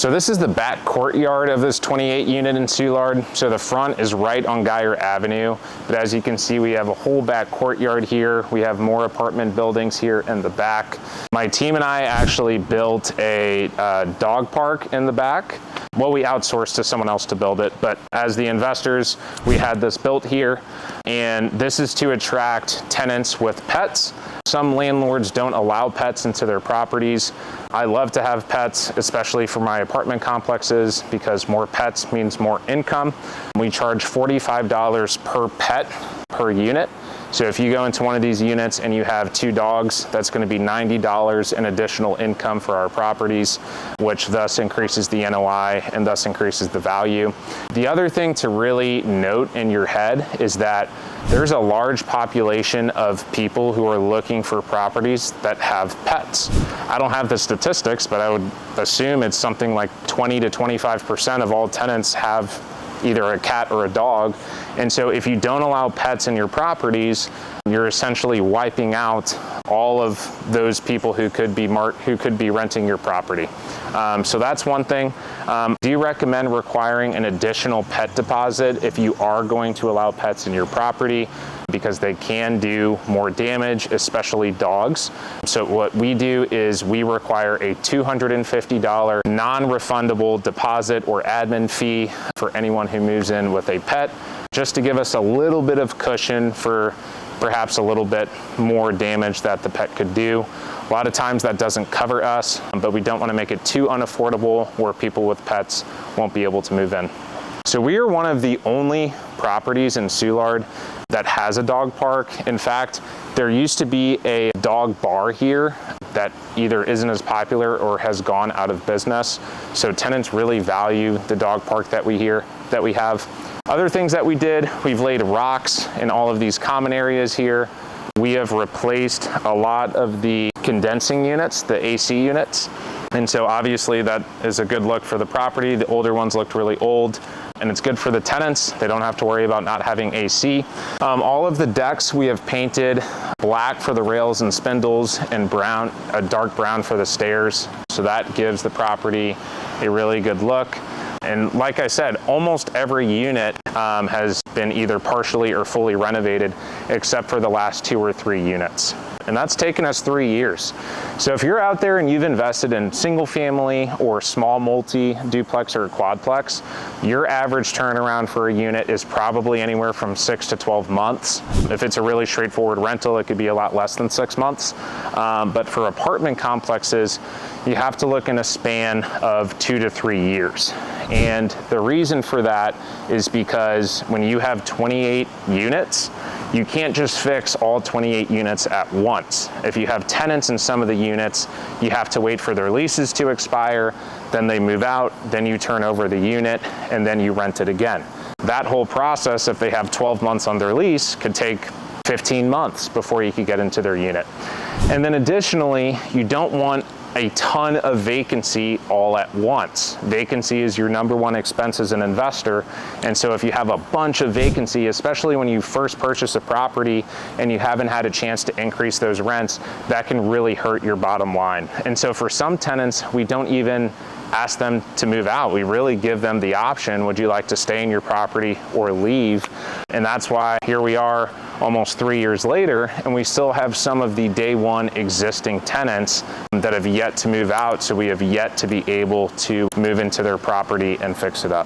So this is the back courtyard of this 28 unit in Soulard. So the front is right on Geyer Avenue, but as you can see, we have a whole back courtyard here. We have more apartment buildings here in the back. My team and I actually built a dog park in the back. Well, we outsourced to someone else to build it, but as the investors, we had this built here, and this is to attract tenants with pets. Some landlords don't allow pets into their properties. I love to have pets, especially for my apartment complexes, because more pets means more income. We charge $45 per pet per unit. So if you go into one of these units and you have 2 dogs, that's going to be $90 in additional income for our properties, which thus increases the NOI and thus increases the value. The other thing to really note in your head is that there's a large population of people who are looking for properties that have pets. I don't have the statistics, but I would assume it's something like 20 to 25% of all tenants have either a cat or a dog. And so if you don't allow pets in your properties, you're essentially wiping out all of those people who could be renting your property. So that's one thing. Do you recommend requiring an additional pet deposit if you are going to allow pets in your property? Because they can do more damage, especially dogs. So what we do is we require a $250 non-refundable deposit or admin fee for anyone who moves in with a pet, just to give us a little bit of cushion for perhaps a little bit more damage that the pet could do. A lot of times that doesn't cover us, but we don't want to make it too unaffordable where people with pets won't be able to move in. So we are one of the only properties in Soulard that has a dog park. In fact, there used to be a dog bar here that either isn't as popular or has gone out of business. So tenants really value the dog park that we have. Other things that we did, we've laid rocks in all of these common areas here. We have replaced a lot of the condensing units, the AC units. And so obviously that is a good look for the property. The older ones looked really old, and it's good for the tenants. They don't have to worry about not having AC. All of the decks we have painted black for the rails and spindles and brown, a dark brown for the stairs. So that gives the property a really good look. And like I said, almost every unit has been either partially or fully renovated, except for the last 2 or 3 units. And that's taken us 3 years. So if you're out there and you've invested in single family or small multi, duplex or quadplex, your average turnaround for a unit is probably anywhere from 6 to 12 months. If it's a really straightforward rental, it could be a lot less than 6 months. But for apartment complexes, you have to look in a span of 2 to 3 years. And the reason for that is because when you have 28 units, you can't just fix all 28 units at once. If you have tenants in some of the units, you have to wait for their leases to expire, then they move out, then you turn over the unit, and then you rent it again. That whole process, if they have 12 months on their lease, could take 15 months before you could get into their unit. And then additionally, you don't want a ton of vacancy all at once. Vacancy is your #1 expense as an investor. And so if you have a bunch of vacancy, especially when you first purchase a property and you haven't had a chance to increase those rents, that can really hurt your bottom line. And so for some tenants, we don't even ask them to move out. We really give them the option, would you like to stay in your property or leave? And that's why here we are almost 3 years later, and we still have some of the day one existing tenants that have yet to move out, so we have yet to be able to move into their property and fix it up.